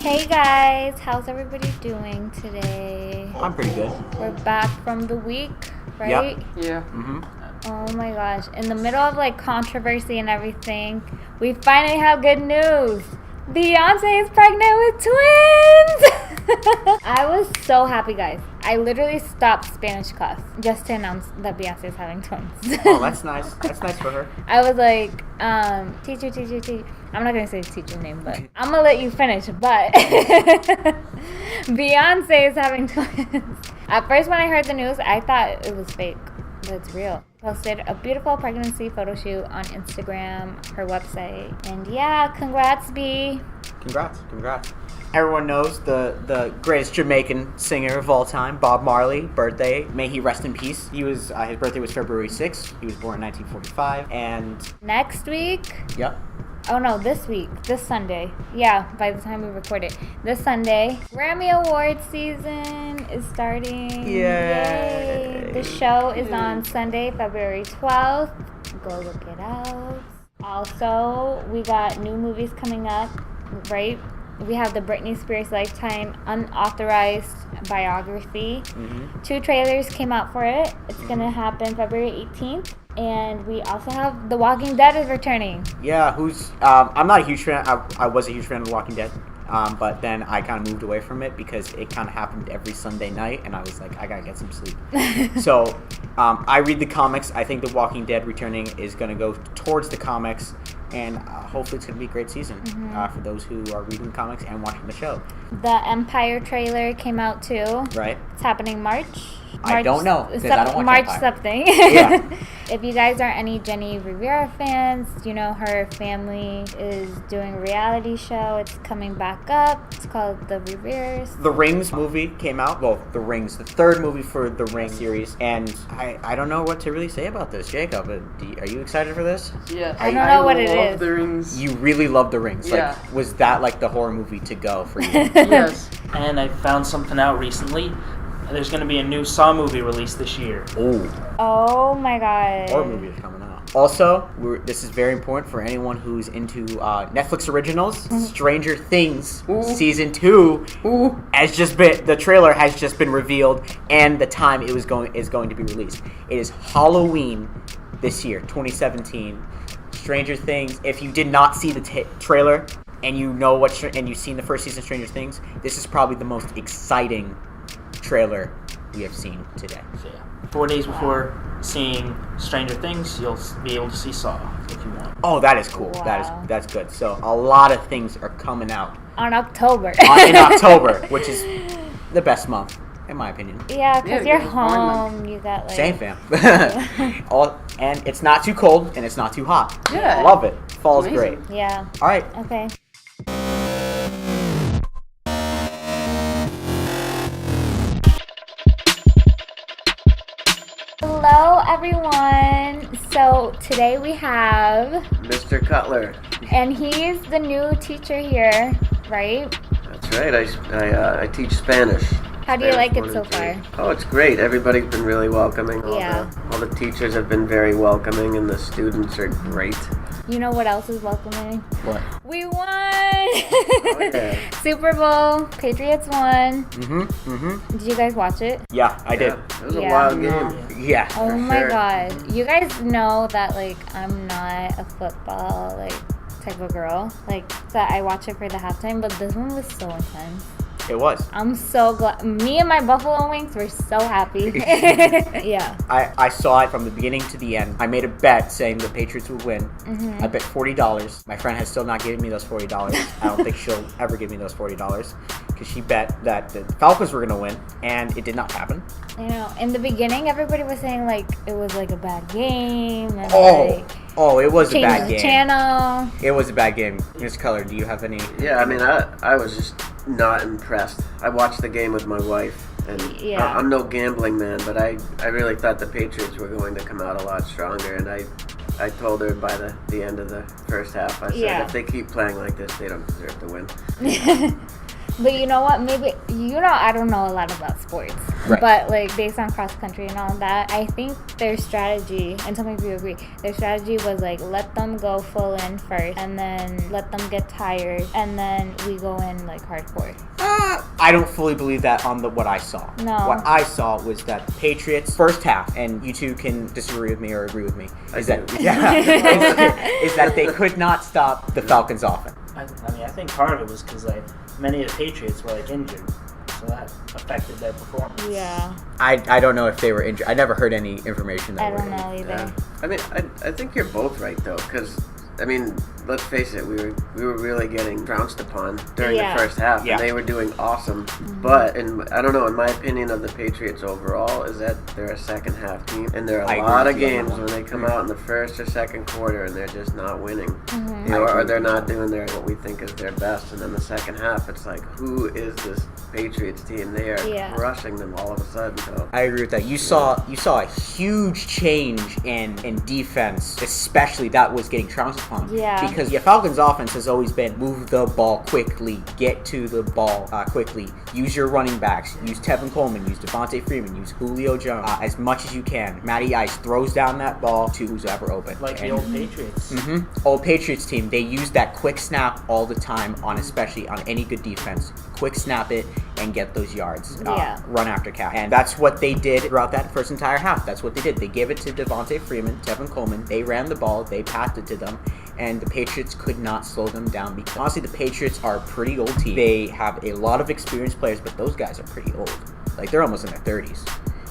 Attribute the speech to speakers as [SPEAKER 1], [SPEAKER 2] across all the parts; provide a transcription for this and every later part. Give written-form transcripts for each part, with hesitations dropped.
[SPEAKER 1] Hey guys, how's everybody doing today?
[SPEAKER 2] I'm pretty good.
[SPEAKER 1] We're back from the week, right?
[SPEAKER 2] Yep.
[SPEAKER 3] Yeah.
[SPEAKER 2] Mm-hmm.
[SPEAKER 1] Oh my gosh. In the middle of like controversy and everything, we finally have good news. Beyonce is pregnant with twins! I was so happy, guys. I literally stopped Spanish class just to announce that Beyonce is having twins.
[SPEAKER 2] Oh, that's nice. That's nice for her.
[SPEAKER 1] I was like, teacher. I'm not going to say the teacher's name, but I'm going to let you finish. But Beyonce is having twins. At first, when I heard the news, I thought it was fake, but it's real. Posted a beautiful pregnancy photo shoot on Instagram, her website. And yeah, congrats, B.
[SPEAKER 2] Congrats. Everyone knows the greatest Jamaican singer of all time, Bob Marley, birthday. May he rest in peace. His birthday was February 6th. He was born in 1945. And
[SPEAKER 1] Next week?
[SPEAKER 2] yep.
[SPEAKER 1] Oh no, this week. This Sunday. Yeah, by the time we record it. This Sunday, Grammy Awards season is starting.
[SPEAKER 2] Yay.
[SPEAKER 1] The show is on Sunday, February 12th. Go look it out. Also, we got new movies coming up, right? We have the Britney Spears Lifetime Unauthorized Biography.
[SPEAKER 2] Mm-hmm.
[SPEAKER 1] 2 trailers came out for it. It's going to happen February 18th. And we also have The Walking Dead is returning.
[SPEAKER 2] Yeah, I'm not a huge fan. I was a huge fan of The Walking Dead. But then I kind of moved away from it because it kind of happened every Sunday night, and I was like, I gotta get some sleep. So I read the comics. I think The Walking Dead returning is going to go towards the comics, and hopefully it's going to be a great season for those who are reading the comics and watching the show.
[SPEAKER 1] The Empire trailer came out too.
[SPEAKER 2] Right.
[SPEAKER 1] It's happening March.
[SPEAKER 2] I don't know, because I don't watch
[SPEAKER 1] March
[SPEAKER 2] Empire.
[SPEAKER 1] something.
[SPEAKER 2] Yeah.
[SPEAKER 1] If you guys are any Jenny Rivera fans, you know her family is doing a reality show. It's coming back up. It's called The Riveras.
[SPEAKER 2] The Rings movie came out. Well, The Rings, the third movie for the Ring series. And I don't know what to really say about this. Jacob, are you excited for this?
[SPEAKER 3] Yeah.
[SPEAKER 1] I don't know what it
[SPEAKER 3] love
[SPEAKER 1] is.
[SPEAKER 3] The Rings.
[SPEAKER 2] You really love The Rings.
[SPEAKER 3] Yeah.
[SPEAKER 2] Like, was that like the horror movie to go for you?
[SPEAKER 3] Yes.
[SPEAKER 4] And I found something out recently. There's going to be a new Saw movie released this year.
[SPEAKER 2] Oh.
[SPEAKER 1] Oh my god.
[SPEAKER 2] Horror movie is coming out. Also, this is very important for anyone who's into Netflix originals. Stranger Things season 2 the trailer has just been revealed, and the time is going to be released. It is Halloween this year, 2017. Stranger Things. If you did not see the trailer and you know and you've seen the first season of Stranger Things, this is probably the most exciting trailer we have seen today.
[SPEAKER 4] So yeah, 4 days before seeing Stranger Things, you'll be able to see Saw if you want.
[SPEAKER 2] Oh, that is cool.
[SPEAKER 1] Wow.
[SPEAKER 2] That's good. So a lot of things are coming out
[SPEAKER 1] On October.
[SPEAKER 2] in October, which is the best month in my opinion.
[SPEAKER 1] Yeah, because
[SPEAKER 3] Yeah,
[SPEAKER 1] you're
[SPEAKER 3] it's fine,
[SPEAKER 1] home. You got like...
[SPEAKER 2] Same fam. And it's not too cold and it's not too hot.
[SPEAKER 3] Yeah.
[SPEAKER 2] I love it. Fall's great.
[SPEAKER 3] Amazing.
[SPEAKER 1] Yeah.
[SPEAKER 2] All right.
[SPEAKER 1] Okay. Hello, everyone. So today we have,
[SPEAKER 5] Mr. Cutler.
[SPEAKER 1] and he's the new teacher here, right?
[SPEAKER 5] That's right. I teach Spanish.
[SPEAKER 1] How do you
[SPEAKER 5] Spanish
[SPEAKER 1] like it
[SPEAKER 5] 1
[SPEAKER 1] so
[SPEAKER 5] and 3.
[SPEAKER 1] far?
[SPEAKER 5] Oh, it's great. Everybody's been really welcoming.
[SPEAKER 1] Yeah.
[SPEAKER 5] All the teachers have been very welcoming, and the students are great.
[SPEAKER 1] You know what else is welcoming?
[SPEAKER 2] What?
[SPEAKER 1] We won!
[SPEAKER 5] yeah.
[SPEAKER 1] Super Bowl. Patriots won.
[SPEAKER 2] Mm-hmm.
[SPEAKER 1] Did you guys watch it?
[SPEAKER 2] Yeah, I did.
[SPEAKER 5] Yeah, it was a
[SPEAKER 1] Yeah.
[SPEAKER 5] wild game.
[SPEAKER 2] Yeah.
[SPEAKER 1] Oh
[SPEAKER 5] For
[SPEAKER 1] my
[SPEAKER 5] sure.
[SPEAKER 1] god. You guys know that like I'm not a football like type of girl. Like that I watch it for the halftime, but this one was so intense.
[SPEAKER 2] It was.
[SPEAKER 1] I'm so glad. Me and my buffalo wings were so happy. Yeah.
[SPEAKER 2] I saw it from the beginning to the end. I made a bet saying the Patriots would win. I bet $40. My friend has still not given me those $40. I don't think she'll ever give me those $40 because she bet that the Falcons were going to win, and it did not happen.
[SPEAKER 1] You know, in the beginning, everybody was saying like it was like a bad game. And,
[SPEAKER 2] Oh, it was a
[SPEAKER 1] change
[SPEAKER 2] bad
[SPEAKER 1] the
[SPEAKER 2] game.
[SPEAKER 1] channel.
[SPEAKER 2] It was a bad game. Mr. Cutler, do you have any?
[SPEAKER 5] Yeah, I mean, I was just not impressed. I watched the game with my wife, and
[SPEAKER 1] Yeah.
[SPEAKER 5] I'm no gambling man, but I really thought the Patriots were going to come out a lot stronger, and I told her by the end of the first half, I said,
[SPEAKER 1] Yeah.
[SPEAKER 5] if they keep playing like this, they don't deserve to win.
[SPEAKER 1] But you know what? Maybe, I don't know a lot about sports.
[SPEAKER 2] Right.
[SPEAKER 1] But like based on cross country and all that, I think their strategy, and some of you agree, their strategy was like let them go full in first, and then let them get tired, and then we go in like hardcore.
[SPEAKER 2] I don't fully believe that on what I saw.
[SPEAKER 1] No.
[SPEAKER 2] What I saw was that the Patriots first half, and you two can disagree with me or agree with me, is that is that they could not stop the Falcons' offense.
[SPEAKER 4] I think part of it was because like many of the Patriots were like injured, so that affected their performance.
[SPEAKER 1] Yeah.
[SPEAKER 2] I don't know if they were injured. I never heard any information that
[SPEAKER 1] I
[SPEAKER 2] they
[SPEAKER 1] don't
[SPEAKER 2] were
[SPEAKER 1] know
[SPEAKER 2] injured.
[SPEAKER 1] either.
[SPEAKER 5] I mean, I think you're both right though, because I mean, let's face it, we were really getting trounced upon during the first half,
[SPEAKER 2] Yeah.
[SPEAKER 5] and they were doing awesome. But I don't know, in my opinion of the Patriots overall, is that they're a second half team, and there are
[SPEAKER 2] I
[SPEAKER 5] a
[SPEAKER 2] agree
[SPEAKER 5] lot
[SPEAKER 2] with
[SPEAKER 5] of
[SPEAKER 2] you on
[SPEAKER 5] games
[SPEAKER 2] that one.
[SPEAKER 5] when they come out in the first or second quarter and they're just not winning, you know, or they're not doing what we think is their best, and then the second half, it's like, who is this Patriots team? They are crushing them all of a sudden. So
[SPEAKER 2] I agree with that. You saw a huge change in defense, especially that was getting trounced upon.
[SPEAKER 1] Yeah.
[SPEAKER 2] Because the Falcons' offense has always been move the ball quickly, get to the ball quickly, use your running backs, use Tevin Coleman, use Devontae Freeman, use Julio Jones as much as you can. Matty Ice throws down that ball to who's ever open.
[SPEAKER 4] Like the old Patriots.
[SPEAKER 2] Old Patriots team, they use that quick snap all the time especially on any good defense. Quick snap it and get those yards. Run after catch. And that's what they did throughout that first entire half. That's what they did. They gave it to Devontae Freeman, Tevin Coleman. They ran the ball. They passed it to them. And the Patriots could not slow them down because honestly, the Patriots are a pretty old team. They have a lot of experienced players, but those guys are pretty old. Like, they're almost in their 30s.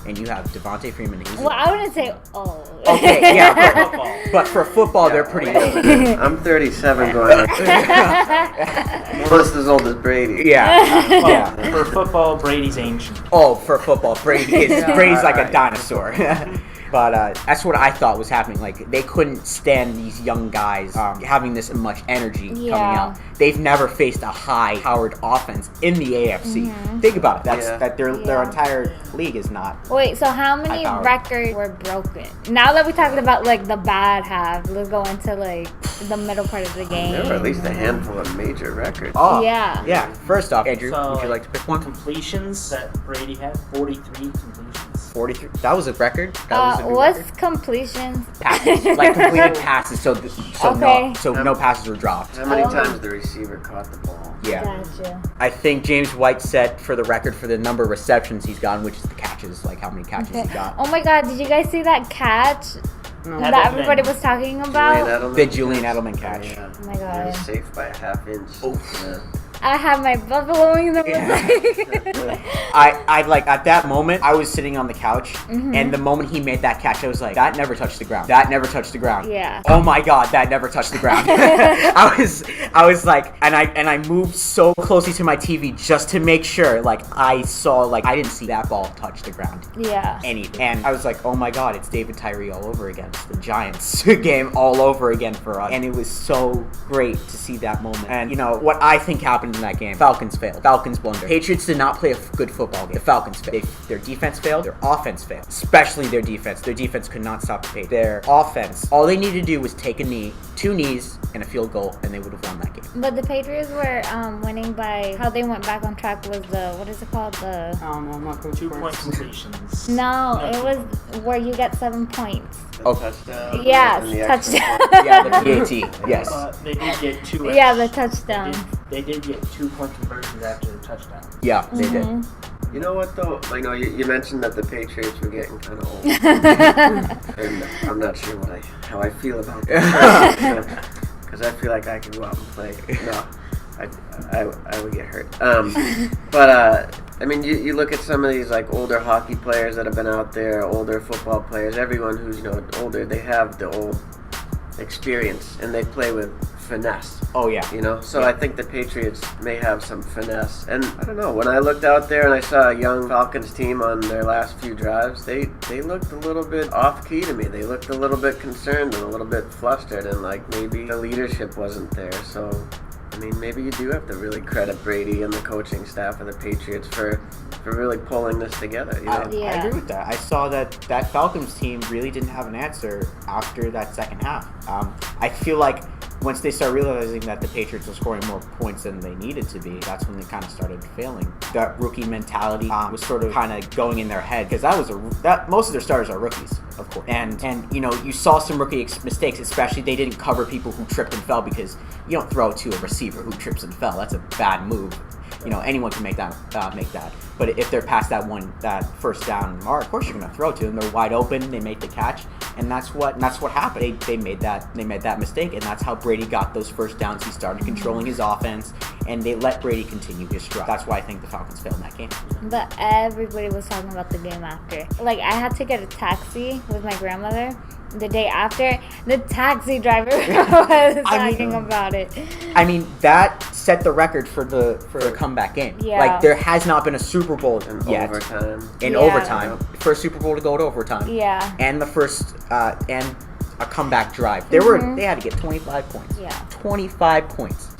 [SPEAKER 2] And you have Devontae Freeman.
[SPEAKER 1] Well, I wouldn't say old.
[SPEAKER 2] Okay, yeah, but for football, they're pretty old.
[SPEAKER 5] I'm 37 going on. Almost as old as Brady.
[SPEAKER 2] Yeah.
[SPEAKER 4] For football, Brady's ancient.
[SPEAKER 2] Oh, for football, Brady's like a dinosaur. But that's what I thought was happening. Like, they couldn't stand these young guys having this much energy coming out. They've never faced a high-powered offense in the AFC. Think about it. That their entire league is not.
[SPEAKER 1] Wait, so how many
[SPEAKER 2] high-powered.
[SPEAKER 1] records were broken? Now that we talked about like the bad half, let's go into like the middle part of the game.
[SPEAKER 5] There were at least a handful of major records.
[SPEAKER 2] Oh,
[SPEAKER 1] Yeah.
[SPEAKER 2] Yeah. First off, Andrew,
[SPEAKER 4] So,
[SPEAKER 2] would you like to pick one?
[SPEAKER 4] Completions that Brady had, 43 completions.
[SPEAKER 2] 43. That was a record. That was a new
[SPEAKER 1] What's
[SPEAKER 2] record.
[SPEAKER 1] completions?
[SPEAKER 2] Passes, like completed passes. So
[SPEAKER 1] Okay.
[SPEAKER 2] no passes were dropped.
[SPEAKER 5] How many times the receiver caught the ball?
[SPEAKER 2] Yeah.
[SPEAKER 1] Gotcha.
[SPEAKER 2] I think James White set for the record for the number of receptions he's gotten, which is the catches, like how many catches he got.
[SPEAKER 1] Oh my God! Did you guys see that catch that everybody was talking about?
[SPEAKER 2] The Julian Edelman catch.
[SPEAKER 5] Yeah.
[SPEAKER 1] Oh my
[SPEAKER 5] He
[SPEAKER 1] God!
[SPEAKER 5] was safe by a half inch. Yeah.
[SPEAKER 1] I had my buffalo wings on
[SPEAKER 2] I like at that moment I was sitting on the couch and the moment he made that catch I was like, that never touched the ground. That never touched the ground.
[SPEAKER 1] Yeah.
[SPEAKER 2] Oh my God, that never touched the ground. I was like, and I moved so closely to my TV just to make sure, like I saw, like I didn't see that ball touch the ground.
[SPEAKER 1] Yeah.
[SPEAKER 2] And I was like, oh my God, it's David Tyree all over again. It's the Giants game all over again for us. And it was so great to see that moment. And you know what I think happened in that game? Falcons failed. Falcons blunder. Patriots did not play a good football game. The Falcons failed. Their defense failed. Their offense failed. Especially their defense. Their defense could not stop the Patriots. Their offense, all they needed to do was take a knee, 2 knees, and a field goal, and they would have won that game.
[SPEAKER 1] But the Patriots were winning by how they went back on track was the what is it called
[SPEAKER 3] I don't know, I'm not coach
[SPEAKER 4] 2-point completions.
[SPEAKER 1] No, it was where you get 7 points.
[SPEAKER 2] Oh.
[SPEAKER 5] Touchdown.
[SPEAKER 1] Yes,
[SPEAKER 5] and the extra
[SPEAKER 1] touchdown.
[SPEAKER 5] point.
[SPEAKER 2] Yeah, the PAT. Yes.
[SPEAKER 4] They did get 2.
[SPEAKER 1] Yeah, the touchdown.
[SPEAKER 4] They did get 2-point conversions after the touchdown.
[SPEAKER 2] Yeah, they did.
[SPEAKER 5] You know what though? Like, no, you mentioned that the Patriots were getting kind of old, and I'm not sure how I feel about that because I feel like I could go out and play. No, I would get hurt. But I mean, you look at some of these like older hockey players that have been out there, older football players. Everyone who's older, they have the old experience and they play with finesse.
[SPEAKER 2] Oh yeah.
[SPEAKER 5] So I think the Patriots may have some finesse. And I don't know, when I looked out there and I saw a young Falcons team on their last few drives, they looked a little bit off key to me. They looked a little bit concerned and a little bit flustered and like maybe the leadership wasn't there. So I mean, maybe you do have to really credit Brady and the coaching staff of the Patriots for really pulling this together.
[SPEAKER 2] I agree with that. I saw that Falcons team really didn't have an answer after that second half. I feel like once they start realizing that the Patriots were scoring more points than they needed to be, that's when they kind of started failing. That rookie mentality was sort of kind of going in their head, because most of their starters are rookies, of course. And you saw some rookie mistakes, especially they didn't cover people who tripped and fell, because you don't throw to a receiver who trips and fell. That's a bad move. Anyone can make that. But if they're past that first down mark, of course you're going to throw to them. They're wide open. They make the catch, and that's what happened. They made that mistake, and that's how Brady got those first downs. He started controlling his offense, and they let Brady continue his stride. That's why I think the Falcons failed in that game.
[SPEAKER 1] But everybody was talking about the game after. Like, I had to get a taxi with my grandmother the day after. The taxi driver was talking about it.
[SPEAKER 2] I mean, that set the record for a comeback game.
[SPEAKER 1] Yeah.
[SPEAKER 2] Like, there has not been a Super Bowl yet. Overtime. First Super Bowl to go to overtime.
[SPEAKER 1] Yeah.
[SPEAKER 2] And the first and a comeback drive. They had to get 25 points.
[SPEAKER 1] Yeah.
[SPEAKER 2] 25 points.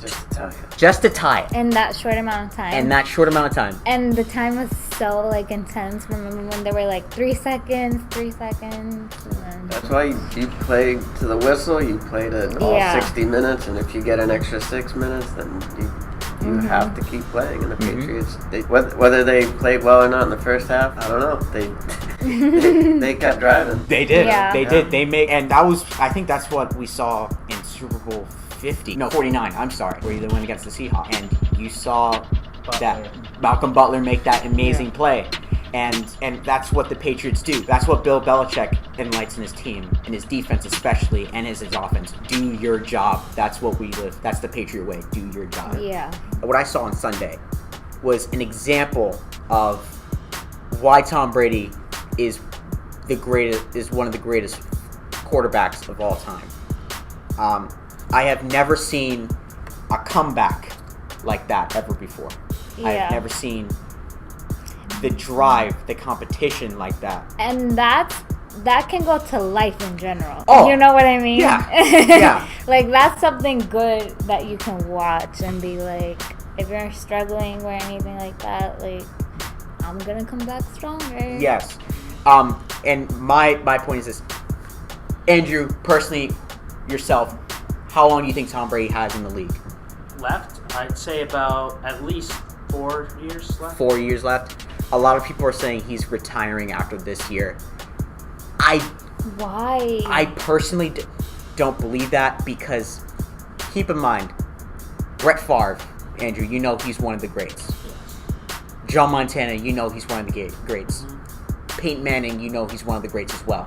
[SPEAKER 5] Just to tie it.
[SPEAKER 1] In that short amount of time.
[SPEAKER 2] And
[SPEAKER 1] the time was so intense. Remember when there were 3 seconds? And then...
[SPEAKER 5] That's why you play to the whistle. You play to all 60 minutes, and if you get an extra 6 minutes, then you have to keep playing. And the Patriots, whether they played well or not in the first half, I don't know. They kept driving.
[SPEAKER 2] They did.
[SPEAKER 1] Yeah.
[SPEAKER 2] They did. And I think that's what we saw in Super Bowl 49. I'm sorry, where they went against the Seahawks, and you saw that Malcolm Butler make that amazing play. And that's what the Patriots do. That's what Bill Belichick enlightens in his team, and his defense especially, and his offense. Do your job. That's what we live. That's the Patriot way. Do your job.
[SPEAKER 1] Yeah.
[SPEAKER 2] What I saw on Sunday was an example of why Tom Brady is one of the greatest quarterbacks of all time. I have never seen a comeback like that ever before.
[SPEAKER 1] Yeah.
[SPEAKER 2] I have never seen the drive, the competition like that.
[SPEAKER 1] And that can go to life in general.
[SPEAKER 2] Oh,
[SPEAKER 1] you know what I mean?
[SPEAKER 2] Yeah.
[SPEAKER 1] That's something good that you can watch and be like, if you're struggling or anything like that, I'm gonna come back stronger.
[SPEAKER 2] Yes. And my point is this. Andrew, personally, yourself, how long do you think Tom Brady has in the league?
[SPEAKER 4] Left, I'd say about at least 4 years left.
[SPEAKER 2] 4 years left. A lot of people are saying he's retiring after this year.
[SPEAKER 1] Why?
[SPEAKER 2] I personally don't believe that, because keep in mind, Brett Favre, Andrew, you know he's one of the greats.
[SPEAKER 4] Yes.
[SPEAKER 2] Joe Montana, you know he's one of the greats. Peyton Manning, you know he's one of the greats as well.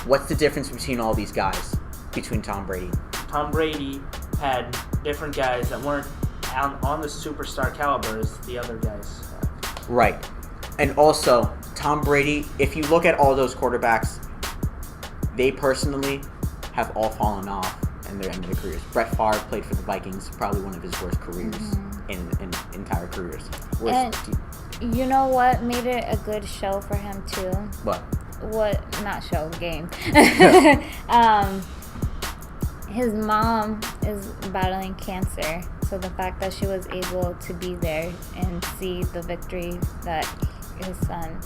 [SPEAKER 2] What's the difference between all these guys, between Tom Brady?
[SPEAKER 4] Tom Brady had different guys that weren't on the superstar caliber as the other guys.
[SPEAKER 2] Right. And also, Tom Brady, if you look at all those quarterbacks, they personally have all fallen off in their end of their careers. Brett Favre played for the Vikings, probably one of his worst careers in entire careers.
[SPEAKER 1] And you know what made it a good show for him too?
[SPEAKER 2] What?
[SPEAKER 1] Not show, game. His mom is battling cancer, so the fact that she was able to be there and see the victory that his son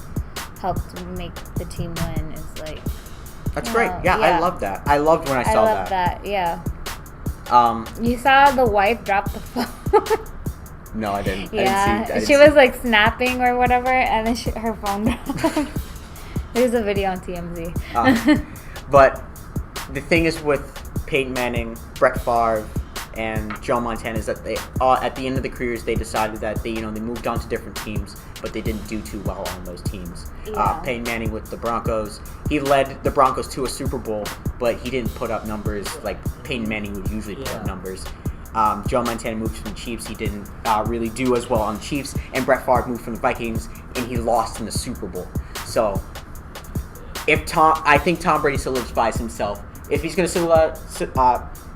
[SPEAKER 1] helped make the team win is
[SPEAKER 2] that's great. Yeah, I love that. I loved when I saw that.
[SPEAKER 1] I love that. Yeah.
[SPEAKER 2] You
[SPEAKER 1] saw the wife drop the phone.
[SPEAKER 2] No, I didn't.
[SPEAKER 1] Yeah,
[SPEAKER 2] I didn't
[SPEAKER 1] she was snapping or whatever, and then her phone dropped. There's a video on TMZ.
[SPEAKER 2] But the thing is with Peyton Manning, Brett Favre, and Joe Montana is that they at the end of the careers they decided that they moved on to different teams, but they didn't do too well on those teams.
[SPEAKER 1] Yeah.
[SPEAKER 2] Peyton Manning with the Broncos, he led the Broncos to a Super Bowl, but he didn't put up numbers like Peyton Manning would usually put up numbers. Joe Montana moved from the Chiefs. He didn't really do as well on the Chiefs, and Brett Favre moved from the Vikings, and he lost in the Super Bowl. So, I think Tom Brady solidifies himself. If he's going to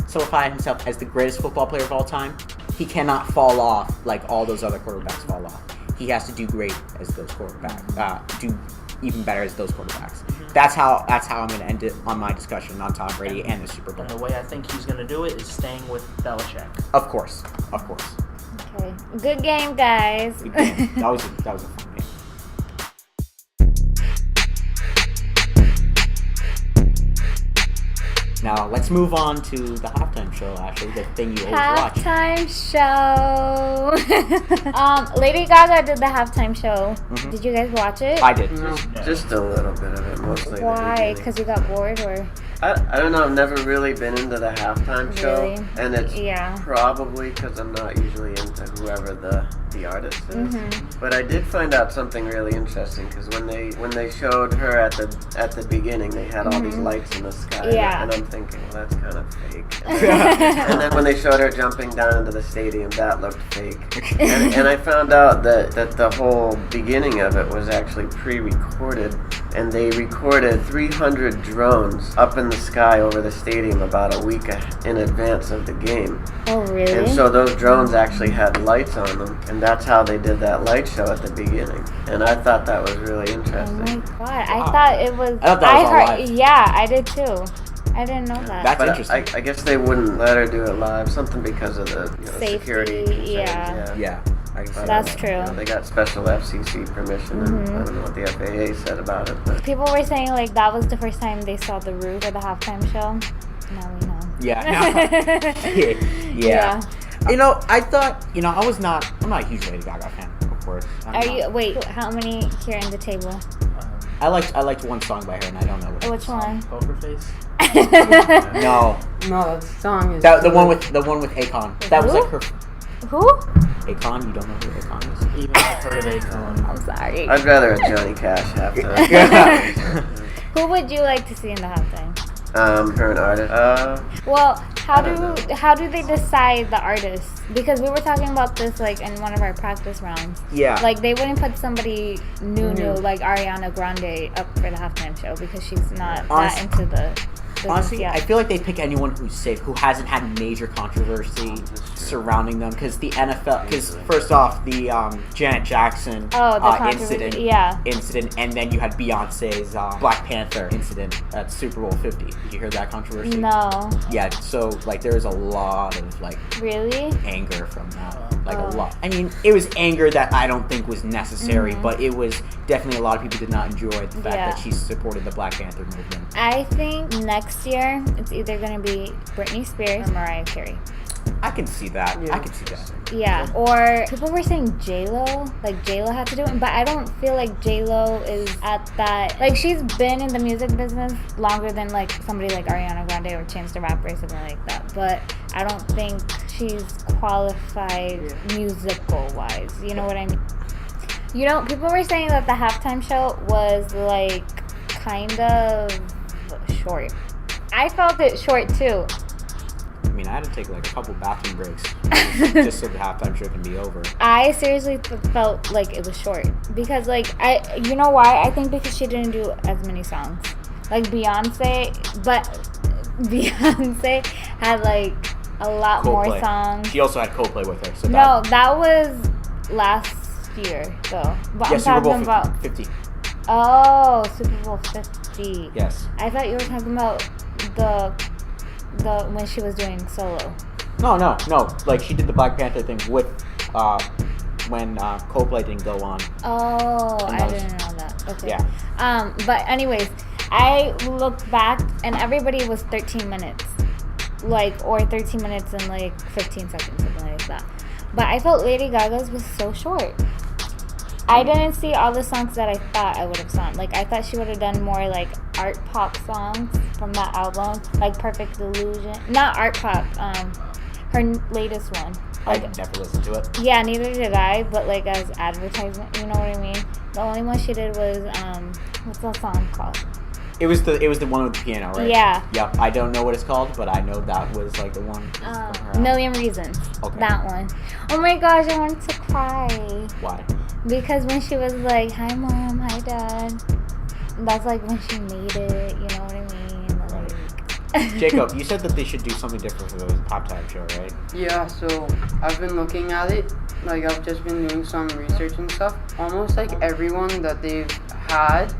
[SPEAKER 2] solidify himself as the greatest football player of all time, he cannot fall off like all those other quarterbacks fall off. He has to do great as those quarterbacks, do even better as those quarterbacks. Mm-hmm. That's how I'm going to end it on my discussion on Tom Brady and the Super Bowl.
[SPEAKER 4] And the way I think he's going to do it is staying with Belichick.
[SPEAKER 2] Of course.
[SPEAKER 1] Okay, good game, guys.
[SPEAKER 2] Good game. That was a fun game. Now let's move on to the halftime show. Actually, the thing you always watch.
[SPEAKER 1] Halftime show. Lady Gaga did the halftime show.
[SPEAKER 2] Mhm.
[SPEAKER 1] Did you guys watch it?
[SPEAKER 2] I did.
[SPEAKER 5] Just a little bit of it, mostly.
[SPEAKER 1] Why? Because you got bored, or?
[SPEAKER 5] I don't know. I've never really been into the halftime show,
[SPEAKER 1] Really?
[SPEAKER 5] and it's
[SPEAKER 1] Yeah.
[SPEAKER 5] probably because I'm not usually into whoever the artist is.
[SPEAKER 1] Mm-hmm.
[SPEAKER 5] But I did find out something really interesting because when they showed her at the beginning, they had all these lights in the sky,
[SPEAKER 1] Yeah.
[SPEAKER 5] and I'm thinking, well, that's kind of fake. And then when they showed her jumping down into the stadium, that looked fake. And I found out that the whole beginning of it was actually pre-recorded, and they recorded 300 drones up in the sky over the stadium about a week in advance of the game.
[SPEAKER 1] Oh, really?
[SPEAKER 5] And so those drones actually had lights on them, and that's how they did that light show at the beginning. And I thought that was really
[SPEAKER 1] Oh
[SPEAKER 5] interesting.
[SPEAKER 1] my god! I thought it was.
[SPEAKER 2] I thought that was all
[SPEAKER 1] heard.
[SPEAKER 2] live.
[SPEAKER 1] Yeah, I did too. I didn't know that.
[SPEAKER 2] That's
[SPEAKER 5] But
[SPEAKER 2] interesting.
[SPEAKER 5] I guess they wouldn't let her do it live, something because of the
[SPEAKER 1] Safety,
[SPEAKER 5] security concerns,
[SPEAKER 1] yeah.
[SPEAKER 2] Yeah, I can see
[SPEAKER 5] But,
[SPEAKER 1] That's
[SPEAKER 2] that.
[SPEAKER 1] true.
[SPEAKER 5] They got special FCC permission, and I don't know what the FAA said about it, but
[SPEAKER 1] People were saying like that was the first time they saw the roof of the halftime show. Now we know.
[SPEAKER 2] Yeah. yeah. You know, I thought, I'm not a huge Lady Gaga fan, of course.
[SPEAKER 1] Wait, how many here in the table?
[SPEAKER 2] I liked one song by her, and I don't know what.
[SPEAKER 1] Which one?
[SPEAKER 4] Poker Face.
[SPEAKER 2] No,
[SPEAKER 3] No, that song is
[SPEAKER 2] the one with Akon. That was like her.
[SPEAKER 1] Who?
[SPEAKER 2] Akon, you don't know who Akon is?
[SPEAKER 4] Even I've heard of Akon.
[SPEAKER 1] I'm sorry.
[SPEAKER 5] I'd rather a Johnny Cash halftime.
[SPEAKER 1] Who would you like to see in the halftime?
[SPEAKER 5] Her an artist.
[SPEAKER 1] Well,
[SPEAKER 5] I don't know.
[SPEAKER 1] how do they decide the artists? Because we were talking about this like in one of our practice rounds.
[SPEAKER 2] Yeah.
[SPEAKER 1] Like they wouldn't put somebody new like Ariana Grande up for the halftime show because she's not that into the business
[SPEAKER 2] Honestly,
[SPEAKER 1] yet.
[SPEAKER 2] I feel like they pick anyone who's safe, who hasn't had major controversy surrounding them. Because the NFL, because first off, the Janet Jackson
[SPEAKER 1] controversy,
[SPEAKER 2] incident, and then you had Beyonce's Black Panther incident at Super Bowl 50. Did you hear that controversy?
[SPEAKER 1] No.
[SPEAKER 2] Yeah, so like there was a lot of like
[SPEAKER 1] Really?
[SPEAKER 2] anger from that. Like a lot. I mean, it was anger that I don't think was necessary, but it was definitely a lot of people did not enjoy the fact that she supported the Black Panther movement.
[SPEAKER 1] I think next year it's either going to be Britney Spears or Mariah Carey.
[SPEAKER 2] I can see that.
[SPEAKER 3] Yeah.
[SPEAKER 2] I can see that.
[SPEAKER 1] Yeah, or people were saying J-Lo, like J-Lo had to do it, but I don't feel like J-Lo is at that, like she's been in the music business longer than like somebody like Ariana Grande or Chance the Rapper or something like that, but I don't think she's qualified musical-wise, you know what I mean? You know, people were saying that the halftime show was like kind of short. I felt it short too.
[SPEAKER 2] I mean, I had to take like a couple bathroom breaks just so the halftime show can be over.
[SPEAKER 1] I seriously felt like it was short because, like, you know why? I think because she didn't do as many songs, like Beyonce. But Beyonce had like a lot more songs.
[SPEAKER 2] She also had Coldplay with her. So
[SPEAKER 1] No, that was last year though. But
[SPEAKER 2] yeah,
[SPEAKER 1] I'm
[SPEAKER 2] Super Bowl
[SPEAKER 1] talking about
[SPEAKER 2] 50.
[SPEAKER 1] Oh, Super Bowl 50.
[SPEAKER 2] Yes.
[SPEAKER 1] I thought you were talking about the when she was doing solo.
[SPEAKER 2] No. Like she did the Black Panther thing with when Coldplay didn't go on.
[SPEAKER 1] Oh,
[SPEAKER 2] And
[SPEAKER 1] I
[SPEAKER 2] those-
[SPEAKER 1] didn't know that. Okay.
[SPEAKER 2] Yeah.
[SPEAKER 1] But anyways, I looked back and everybody was 13 minutes. Or 13 minutes and like 15 seconds, something like that. But I felt Lady Gaga's was so short. I didn't see all the songs that I thought I would have sung. Like, I thought she would have done more, like, art pop songs from that album. Like, Perfect Illusion. Not art pop, her latest one.
[SPEAKER 2] I
[SPEAKER 1] Like,
[SPEAKER 2] never listened to it.
[SPEAKER 1] yeah, neither did I, but, like, as advertisement, you know what I mean? The only one she did was, what's that song called?
[SPEAKER 2] It was the one with the piano, right?
[SPEAKER 1] Yeah.
[SPEAKER 2] Yep. I don't know what it's called, but I know that was like the one. from her
[SPEAKER 1] Million Reasons.
[SPEAKER 2] Okay.
[SPEAKER 1] That one. Oh my gosh, I wanted to cry.
[SPEAKER 2] Why?
[SPEAKER 1] Because when she was like, hi mom, hi dad. That's like when she made it, you know what I mean? Like,
[SPEAKER 2] Jacob, you said that they should do something different for the halftime show, right?
[SPEAKER 3] Yeah, so I've been looking at it. Like, I've just been doing some research and stuff. Almost like everyone that they've had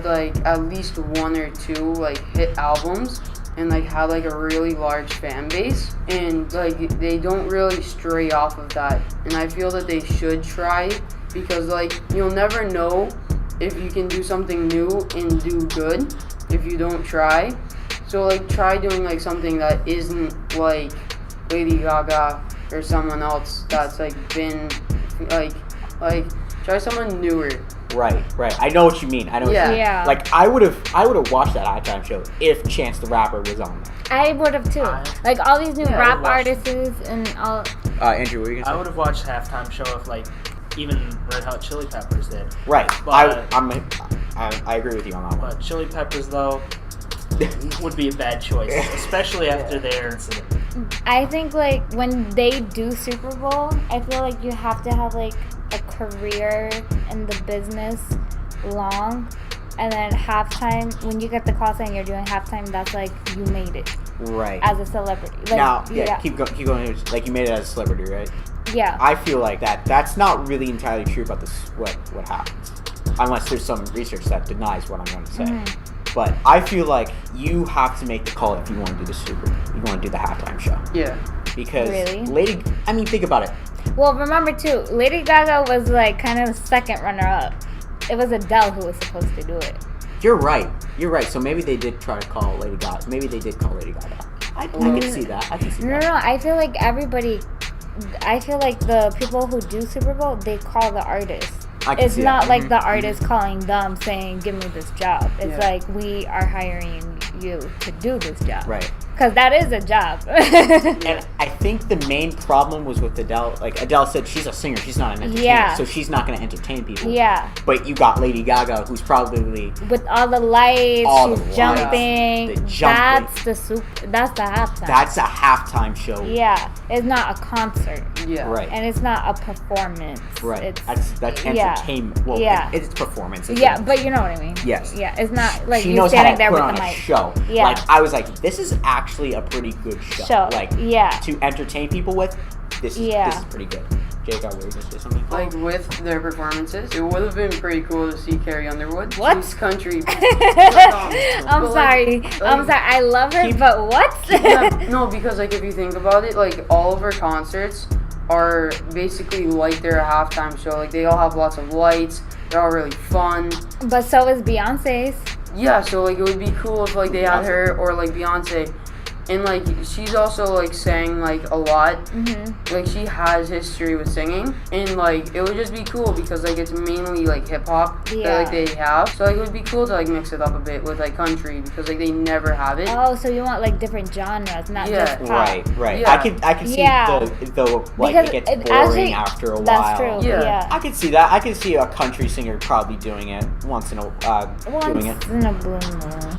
[SPEAKER 3] like at least one or two like hit albums and like had like a really large fan base, and like they don't really stray off of that, and I feel that they should try, because like you'll never know if you can do something new and do good if you don't try. So like try doing like something that isn't like Lady Gaga or someone else that's like been like try someone newer.
[SPEAKER 2] Right. I know what you mean. I know. What you mean.
[SPEAKER 1] Yeah.
[SPEAKER 2] Like I would have watched that halftime show if Chance the Rapper was on there.
[SPEAKER 1] I would have too. Like all these new
[SPEAKER 4] I
[SPEAKER 1] rap
[SPEAKER 4] would watch-
[SPEAKER 1] artists and all.
[SPEAKER 2] Andrew, what were you
[SPEAKER 4] I
[SPEAKER 2] gonna
[SPEAKER 4] would have watched halftime show if like even Red Hot Chili Peppers did.
[SPEAKER 2] say? Right.
[SPEAKER 4] But-
[SPEAKER 2] I agree with you on that one.
[SPEAKER 4] But Chili Peppers though would be a bad choice, especially after their incident.
[SPEAKER 1] I think like when they do Super Bowl, I feel like you have to have like a career in the business long, and then halftime when you get the call saying you're doing halftime, that's like you made it
[SPEAKER 2] Right.
[SPEAKER 1] as a celebrity. Like,
[SPEAKER 2] Now, keep going. Like you made it as a celebrity, right?
[SPEAKER 1] Yeah.
[SPEAKER 2] I feel like that's not really entirely true about this. What happens, unless there's some research that denies what I'm going to say.
[SPEAKER 1] Mm-hmm.
[SPEAKER 2] But I feel like you have to make the call if you want to do you want to do the halftime show.
[SPEAKER 3] Yeah.
[SPEAKER 2] Because
[SPEAKER 1] Really?
[SPEAKER 2] think about it.
[SPEAKER 1] Well, remember too, Lady Gaga was like kind of second runner-up. It was Adele who was supposed to do it.
[SPEAKER 2] You're right. So maybe they did try to call Lady Gaga. Maybe they did call Lady Gaga. I can see that.
[SPEAKER 1] No. I feel like the people who do Super Bowl, they call the artist.
[SPEAKER 2] I can
[SPEAKER 1] It's
[SPEAKER 2] see
[SPEAKER 1] not
[SPEAKER 2] that.
[SPEAKER 1] like the artist calling them saying, "Give me this job." It's
[SPEAKER 3] Yeah.
[SPEAKER 1] like we are hiring you to do this job.
[SPEAKER 2] Right.
[SPEAKER 1] Because that is a job.
[SPEAKER 2] And I think the main problem was with Adele. Like Adele said, she's a singer. She's not an entertainer.
[SPEAKER 1] Yeah.
[SPEAKER 2] So she's not going to entertain people.
[SPEAKER 1] Yeah.
[SPEAKER 2] But you got Lady Gaga, who's probably
[SPEAKER 1] With all the lights,
[SPEAKER 2] All the
[SPEAKER 1] she's
[SPEAKER 2] lights,
[SPEAKER 1] jumping.
[SPEAKER 2] the jumping.
[SPEAKER 1] That's the halftime.
[SPEAKER 2] that's a halftime show.
[SPEAKER 1] Yeah. It's not a concert.
[SPEAKER 3] Yeah.
[SPEAKER 2] Right.
[SPEAKER 1] And it's not a performance.
[SPEAKER 2] Right.
[SPEAKER 1] It's,
[SPEAKER 2] That's
[SPEAKER 1] yeah.
[SPEAKER 2] entertainment. Well,
[SPEAKER 1] Yeah.
[SPEAKER 2] it's performance.
[SPEAKER 1] Yeah, but you know what I mean.
[SPEAKER 2] Yes.
[SPEAKER 1] Yeah, it's not like
[SPEAKER 2] she
[SPEAKER 1] you
[SPEAKER 2] knows how
[SPEAKER 1] standing
[SPEAKER 2] to
[SPEAKER 1] there
[SPEAKER 2] put
[SPEAKER 1] with
[SPEAKER 2] on
[SPEAKER 1] the
[SPEAKER 2] a
[SPEAKER 1] mic.
[SPEAKER 2] show.
[SPEAKER 1] Yeah.
[SPEAKER 2] Like I was like, this is actually a pretty good show. Like
[SPEAKER 1] yeah.
[SPEAKER 2] to entertain people with. This is pretty good. Jacob, were you gonna say something?
[SPEAKER 3] Like with their performances, it would have been pretty cool to see Carrie Underwood.
[SPEAKER 1] What?
[SPEAKER 3] She's country.
[SPEAKER 1] I'm
[SPEAKER 3] But,
[SPEAKER 1] sorry.
[SPEAKER 3] like-
[SPEAKER 1] I'm sorry. I love her, but what?
[SPEAKER 3] Yeah, no, because like if you think about it, like all of her concerts are basically like they're a halftime show. Like they all have lots of lights. They're all really fun.
[SPEAKER 1] But so is Beyonce's.
[SPEAKER 3] Yeah, so like it would be cool if like they had her or like Beyonce. And like she's also like sang like a lot.
[SPEAKER 1] Mm-hmm.
[SPEAKER 3] Like she has history with singing, and like it would just be cool because like it's mainly like hip hop that like they have. So like it would be cool to like mix it up a bit with like country because like they never have it.
[SPEAKER 1] Oh, so you want like different genres, not
[SPEAKER 3] Yeah.
[SPEAKER 1] just pop.
[SPEAKER 2] Right.
[SPEAKER 3] Yeah.
[SPEAKER 2] I can see
[SPEAKER 1] Yeah.
[SPEAKER 2] the like
[SPEAKER 1] Because
[SPEAKER 2] it gets
[SPEAKER 1] it
[SPEAKER 2] boring
[SPEAKER 1] actually-
[SPEAKER 2] after a while.
[SPEAKER 1] That's true.
[SPEAKER 3] Yeah.
[SPEAKER 1] Yeah.
[SPEAKER 2] I can see that. I can see a country singer probably doing it once in a doing it.
[SPEAKER 1] Once in a blue moon.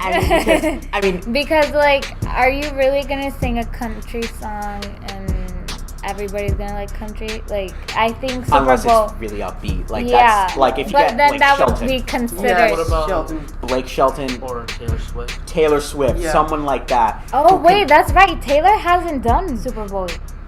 [SPEAKER 2] I mean,
[SPEAKER 1] Because like, are you really gonna sing a country song and everybody's gonna like country? Like, I think Super
[SPEAKER 2] unless
[SPEAKER 1] Bowl.
[SPEAKER 2] it's really upbeat. Like
[SPEAKER 1] Yeah.
[SPEAKER 2] that's like if you
[SPEAKER 1] But
[SPEAKER 2] get
[SPEAKER 1] then
[SPEAKER 2] Blake
[SPEAKER 1] that
[SPEAKER 2] Shelton,
[SPEAKER 1] would be
[SPEAKER 3] Yeah,
[SPEAKER 1] considered.
[SPEAKER 4] What about-
[SPEAKER 3] Shelton?
[SPEAKER 2] Blake Shelton,
[SPEAKER 4] Or
[SPEAKER 2] Taylor Swift,
[SPEAKER 3] Yeah.
[SPEAKER 2] someone like that.
[SPEAKER 1] Oh
[SPEAKER 2] who
[SPEAKER 1] wait,
[SPEAKER 2] can-
[SPEAKER 1] that's right. Taylor hasn't done Super Bowl.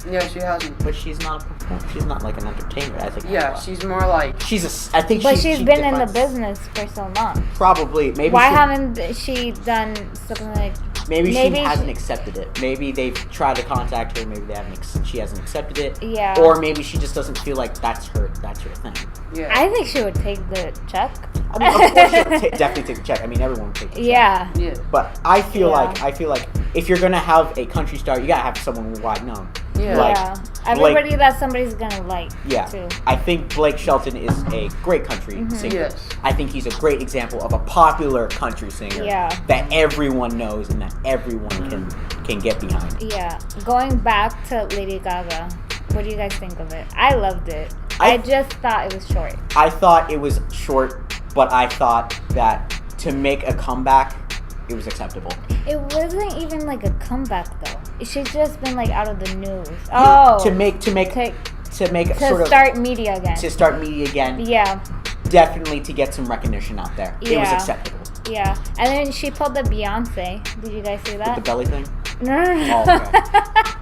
[SPEAKER 3] Yeah, she hasn't.
[SPEAKER 2] but she's not a performer. She's not like an entertainer. I think.
[SPEAKER 3] Yeah, she's more like.
[SPEAKER 2] I think.
[SPEAKER 1] But
[SPEAKER 2] she
[SPEAKER 1] she's been in the
[SPEAKER 2] defines-
[SPEAKER 1] business for so long.
[SPEAKER 2] Probably. Maybe.
[SPEAKER 1] Why
[SPEAKER 2] she,
[SPEAKER 1] haven't she done something like?
[SPEAKER 2] Maybe she
[SPEAKER 1] maybe
[SPEAKER 2] hasn't
[SPEAKER 1] she-
[SPEAKER 2] accepted it. Maybe they've tried to contact her. Maybe they haven't. She hasn't accepted it.
[SPEAKER 1] Yeah.
[SPEAKER 2] Or maybe she just doesn't feel like that's her thing.
[SPEAKER 3] Yeah.
[SPEAKER 1] I think she would take the check.
[SPEAKER 2] I mean, of course, she'll definitely take the check. I mean, everyone would take the check.
[SPEAKER 1] Yeah.
[SPEAKER 3] Yeah.
[SPEAKER 2] But I feel
[SPEAKER 1] Yeah.
[SPEAKER 2] like if you're gonna have a country star, you gotta have someone wide known.
[SPEAKER 3] Yeah.
[SPEAKER 2] Like,
[SPEAKER 1] Yeah. Everybody that somebody's gonna like.
[SPEAKER 2] Yeah.
[SPEAKER 1] Too.
[SPEAKER 2] I think Blake Shelton is a great country singer.
[SPEAKER 3] Yes.
[SPEAKER 2] I think he's a great example of a popular country singer
[SPEAKER 1] Yeah.
[SPEAKER 2] that everyone knows and that everyone can get behind.
[SPEAKER 1] Yeah. Going back to Lady Gaga, what do you guys think of it? I loved it.
[SPEAKER 2] I-
[SPEAKER 1] I just thought it was short.
[SPEAKER 2] I thought it was short, but I thought that to make a comeback, it was acceptable.
[SPEAKER 1] It wasn't even like a comeback though. She's just been like out of the news. Oh.
[SPEAKER 2] To make
[SPEAKER 1] to
[SPEAKER 2] sort of
[SPEAKER 1] start media again.
[SPEAKER 2] to start media again,
[SPEAKER 1] Yeah.
[SPEAKER 2] definitely to get some recognition out there. It was
[SPEAKER 1] Yeah.
[SPEAKER 2] acceptable.
[SPEAKER 1] Yeah. And then she pulled the Beyonce. Did you guys see
[SPEAKER 2] The
[SPEAKER 1] that?
[SPEAKER 2] belly thing.
[SPEAKER 1] No.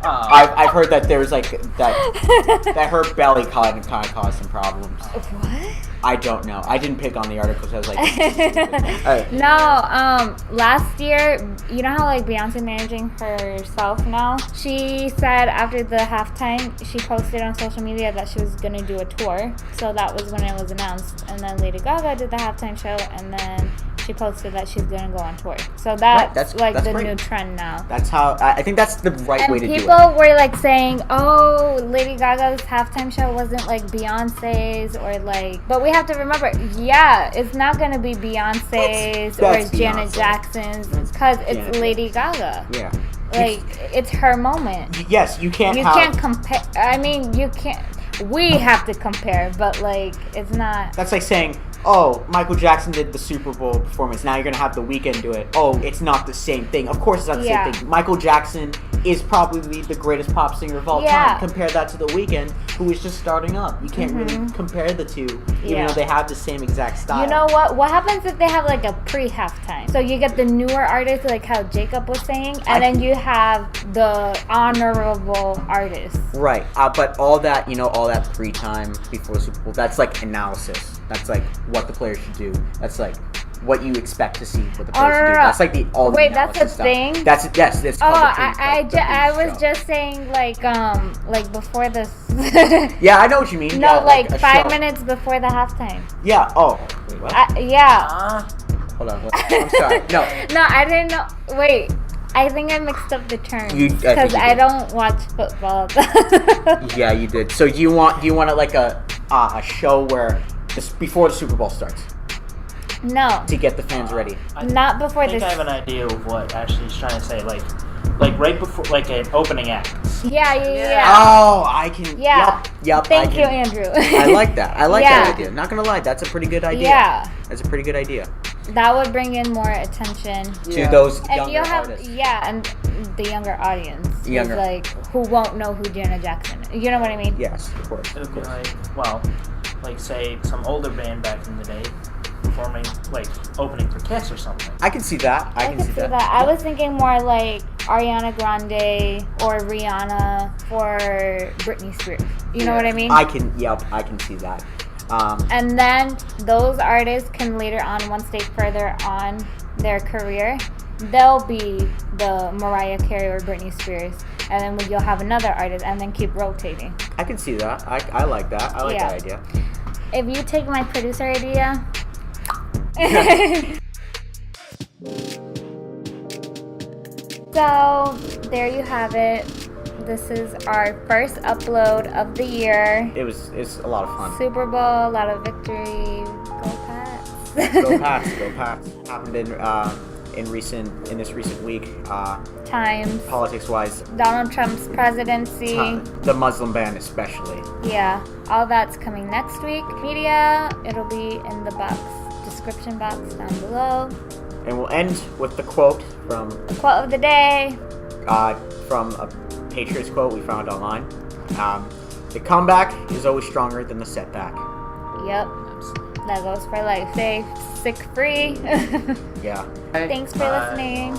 [SPEAKER 2] Oh, okay. I've heard that there was like that her belly kind of caused some problems.
[SPEAKER 1] What?
[SPEAKER 2] I don't know. I didn't pick on the article because I was like,
[SPEAKER 1] No, last year, you know how like Beyonce managing herself now? She said after the halftime, she posted on social media that she was gonna do a tour. So that was when it was announced. And then Lady Gaga did the halftime show, and then she posted that she's gonna go on tour. So that's
[SPEAKER 2] that's
[SPEAKER 1] the
[SPEAKER 2] great.
[SPEAKER 1] new trend now.
[SPEAKER 2] That's how I think that's the right way to do it.
[SPEAKER 1] And people were like saying, "Oh, Lady Gaga's halftime show wasn't like Beyonce's or like." But we have to remember, yeah, it's not gonna be Beyonce's or
[SPEAKER 2] That's
[SPEAKER 1] Janet
[SPEAKER 2] Beyonce.
[SPEAKER 1] Jackson's because it's
[SPEAKER 2] Janet
[SPEAKER 1] Lady Gaga.
[SPEAKER 2] Yeah.
[SPEAKER 1] Like it's her moment.
[SPEAKER 2] Yes, you can't.
[SPEAKER 1] You can't compare. I mean, you can't. We have to compare, but like it's not.
[SPEAKER 2] That's like saying, oh, Michael Jackson did the Super Bowl performance. Now you're going to have The Weeknd do it. Oh, it's not the same thing. Of course it's not the same thing. Michael Jackson is probably the greatest pop singer of all time. Compare that to The Weeknd, who is just starting up. You can't really compare the two, even though they have the same exact style.
[SPEAKER 1] You know what? What happens if they have like a pre-halftime? So you get the newer artists, like how Jacob was saying, and then you have the honorable artists.
[SPEAKER 2] Right. But all that, all that pre-time before the Super Bowl, that's like analysis. That's like what the players should do. That's like what you expect to see what the players should do. That's like the
[SPEAKER 1] Wait, that's a
[SPEAKER 2] stuff.
[SPEAKER 1] thing?
[SPEAKER 2] That's yes. It's called
[SPEAKER 1] I was just saying like before this.
[SPEAKER 2] Yeah, I know what you mean.
[SPEAKER 1] No,
[SPEAKER 2] Yeah,
[SPEAKER 1] like 5
[SPEAKER 2] show.
[SPEAKER 1] minutes before the halftime.
[SPEAKER 2] Yeah. Oh. Wait, what?
[SPEAKER 1] Yeah.
[SPEAKER 2] Hold on. I'm sorry. No.
[SPEAKER 1] No, I didn't know. Wait. I think I mixed up the terms
[SPEAKER 2] I
[SPEAKER 1] because I don't watch football.
[SPEAKER 2] Yeah, you did. So do you want it like a show where before the Super Bowl starts
[SPEAKER 1] No,
[SPEAKER 2] to get the fans ready?
[SPEAKER 1] not before
[SPEAKER 4] I think
[SPEAKER 1] this.
[SPEAKER 4] I have an idea of what actually he's trying to say. Like right before, like an opening act.
[SPEAKER 1] Yeah.
[SPEAKER 2] Oh, I can.
[SPEAKER 1] Yeah.
[SPEAKER 2] Yep.
[SPEAKER 1] Thank you, Andrew.
[SPEAKER 2] I like that. I like
[SPEAKER 1] Yeah.
[SPEAKER 2] that idea. Not gonna lie, that's a pretty good idea.
[SPEAKER 1] Yeah.
[SPEAKER 2] That's a pretty good idea.
[SPEAKER 1] That would bring in more attention.
[SPEAKER 2] To those
[SPEAKER 1] And
[SPEAKER 2] younger
[SPEAKER 1] you'll have
[SPEAKER 2] artists.
[SPEAKER 1] and the younger audience, who's
[SPEAKER 2] Younger.
[SPEAKER 1] like who won't know who Janet Jackson is. You know what I mean?
[SPEAKER 2] Yes, of course.
[SPEAKER 4] It would
[SPEAKER 2] Of
[SPEAKER 4] be
[SPEAKER 2] course.
[SPEAKER 4] like say some older band back in the day performing, like opening for Kiss or something.
[SPEAKER 2] I can see that. I can see that.
[SPEAKER 1] I was thinking more like Ariana Grande or Rihanna for Britney Spears. You know what I mean?
[SPEAKER 2] I can see that.
[SPEAKER 1] And then those artists can later on, once they further on their career, they'll be the Mariah Carey or Britney Spears. And then you'll have another artist and then keep rotating.
[SPEAKER 2] I can see that. I like that. I like that idea.
[SPEAKER 1] If you take my producer idea... So, there you have it. This is our first upload of the year.
[SPEAKER 2] It's a lot of fun.
[SPEAKER 1] Super Bowl, a lot of victory. Go Pats.
[SPEAKER 2] Go Pats, go Pats. Happened in this recent week.
[SPEAKER 1] Times.
[SPEAKER 2] Politics wise.
[SPEAKER 1] Donald Trump's presidency.
[SPEAKER 2] The Muslim ban especially.
[SPEAKER 1] Yeah, all that's coming next week. Media, it'll be in the description box down below.
[SPEAKER 2] And we'll end with the quote from
[SPEAKER 1] The quote of the day.
[SPEAKER 2] From a Patriots quote we found online. The comeback is always stronger than the setback.
[SPEAKER 1] Yep. That goes for life. Stay sick free.
[SPEAKER 2] Yeah.
[SPEAKER 1] Thanks for listening.